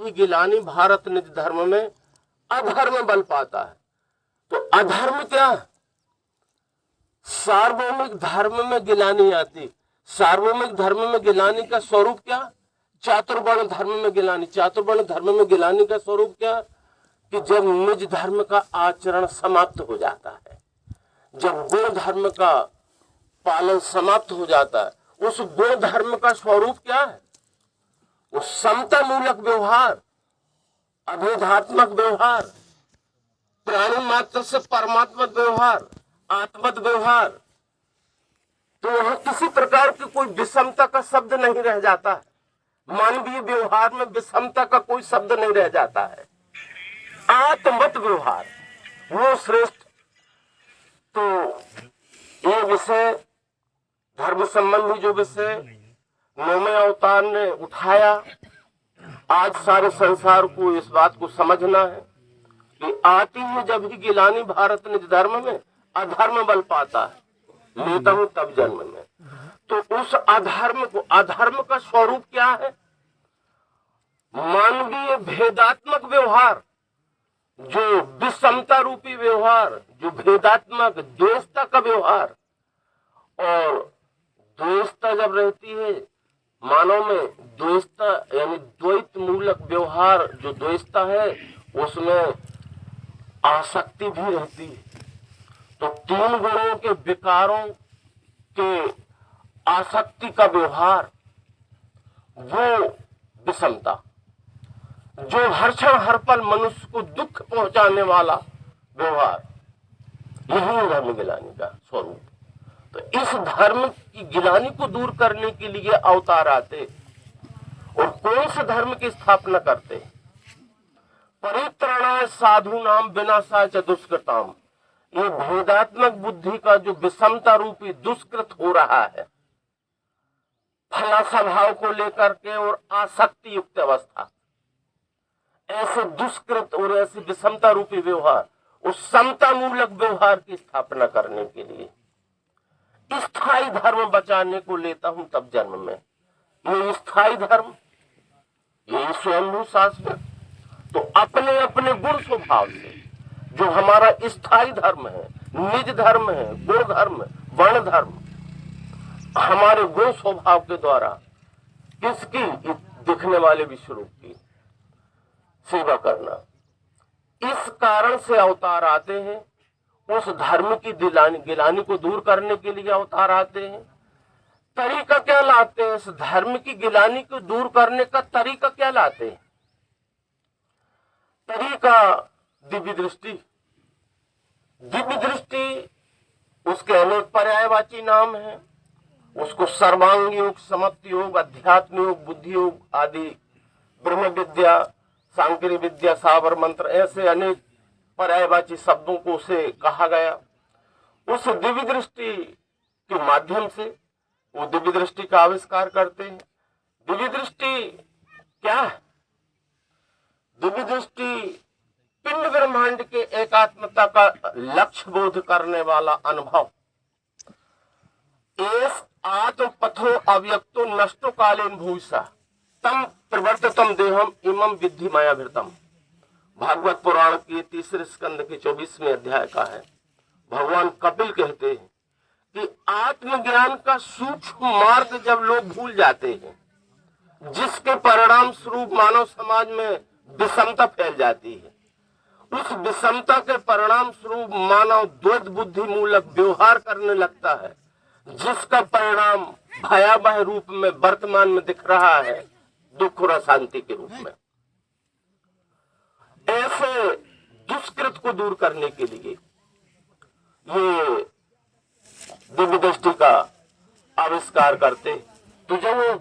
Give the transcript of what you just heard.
ही गिलानी भारत निज धर्म में अधर्म बल पाता है। तो अधर्म क्या है? सार्वभौमिक धर्म में गिलानी आती। सार्वभौमिक धर्म में गिलानी का स्वरूप क्या? चातुर्वर्ण धर्म में गिलानी। चातुर्वर्ण धर्म में गिलानी का स्वरूप क्या? कि जब निज धर्म का आचरण समाप्त हो जाता है, जब गुण धर्म का पालन समाप्त हो जाता है, उस गुण धर्म का स्वरूप क्या है? वो समता मूलक व्यवहार, अभेदात्मक व्यवहार, प्राणी मात्र से परमात्मा व्यवहार, आत्मत व्यवहार। तो वहां किसी प्रकार की कोई विषमता का शब्द नहीं रह जाता है। मानवीय व्यवहार में विषमता का कोई शब्द नहीं रह जाता है। आत्मत व्यवहार वो श्रेष्ठ। तो ये विषय धर्म संबंधी जो विषय नौवें अवतार ने उठाया, आज सारे संसार को इस बात को समझना है कि आती है जब ही गिलानी भारत निज धर्म में अधर्म बल पाता है, लेता हूं तब जन्म में। तो उस अधर्म को, अधर्म का स्वरूप क्या है? मानवीय भेदात्मक व्यवहार, जो विषमता रूपी व्यवहार, जो भेदात्मक द्वेषता का व्यवहार। और द्वेषता जब रहती है मानव में, द्वेषता यानी द्वैत मूलक व्यवहार, जो द्वेषता है उसमें आसक्ति भी रहती है। तो तीन गुणों के विकारों के आसक्ति का व्यवहार, वो विषमता, जो हर क्षण हर पल मनुष्य को दुख पहुंचाने वाला व्यवहार, यही धर्म गिलानी का स्वरूप। तो इस धर्म की गिलानी को दूर करने के लिए अवतार आते और कौन से धर्म की स्थापना करते? परित्राणाय साधु नाम विनाशाय च दुष्कृताम। ये भेदात्मक बुद्धि का जो विषमता रूपी दुष्कृत हो रहा है, फला स्वभाव को लेकर के और आसक्ति युक्त अवस्था, ऐसे दुष्कृत और ऐसी विषमता रूपी व्यवहार, उस समता मूलक व्यवहार की स्थापना करने के लिए स्थायी धर्म बचाने को लेता हूं तब जन्म में। ये स्थायी धर्म, ये स्वयंभू शाश्वत। तो अपने अपने गुण स्वभाव से जो हमारा स्थायी धर्म है, निज धर्म है, गुण धर्म, वर्ण धर्म, हमारे गुण स्वभाव के द्वारा किसकी? दिखने वाले विश्वरूप की सेवा करना। इस कारण से अवतार आते हैं, उस धर्म की गिलानी को दूर करने के लिए अवतार आते हैं। तरीका क्या लाते हैं? इस धर्म की गिलानी को दूर करने का तरीका क्या लाते हैं? तरीका दिव्य दृष्टि। दिव्य दृष्टि, उसके अनेक पर्यायवाची नाम हैं। उसको सर्वांग योग, समत्व योग, अध्यात्म योग, बुद्धि योग आदि, ब्रह्म विद्या, सांख्य विद्या, साबर मंत्र, ऐसे अनेक पर्यायवाची शब्दों को उसे कहा गया। उस दिव्य दृष्टि के माध्यम से वो दिव्य दृष्टि का आविष्कार करते हैं। दिव्य दृष्टि क्या है? दिव्य दृष्टि पिंड ब्रह्मांड के एकात्मता का लक्ष्य बोध करने वाला अनुभव। एस आत्म पथो अव्यक्तो नष्टो कालेन भूषा तम प्रवर्ततम देहम इमम विद्धि मायाभृतम। भागवत पुराण के तीसरे स्कंद के 24वें अध्याय का है। भगवान कपिल कहते हैं कि आत्मज्ञान का सूक्ष्म मार्ग जब लोग भूल जाते हैं, जिसके परिणाम स्वरूप मानव समाज में विषमता फैल जाती है, उस विषमता के परिणाम स्वरूप मानव द्वैत बुद्धि मूलक व्यवहार करने लगता है, जिसका परिणाम भयावह रूप में वर्तमान में दिख रहा है, दुख और अशांति के रूप में। ऐसे दुष्कृत को दूर करने के लिए ये दिव्य दृष्टि का आविष्कार करते। तो जब वो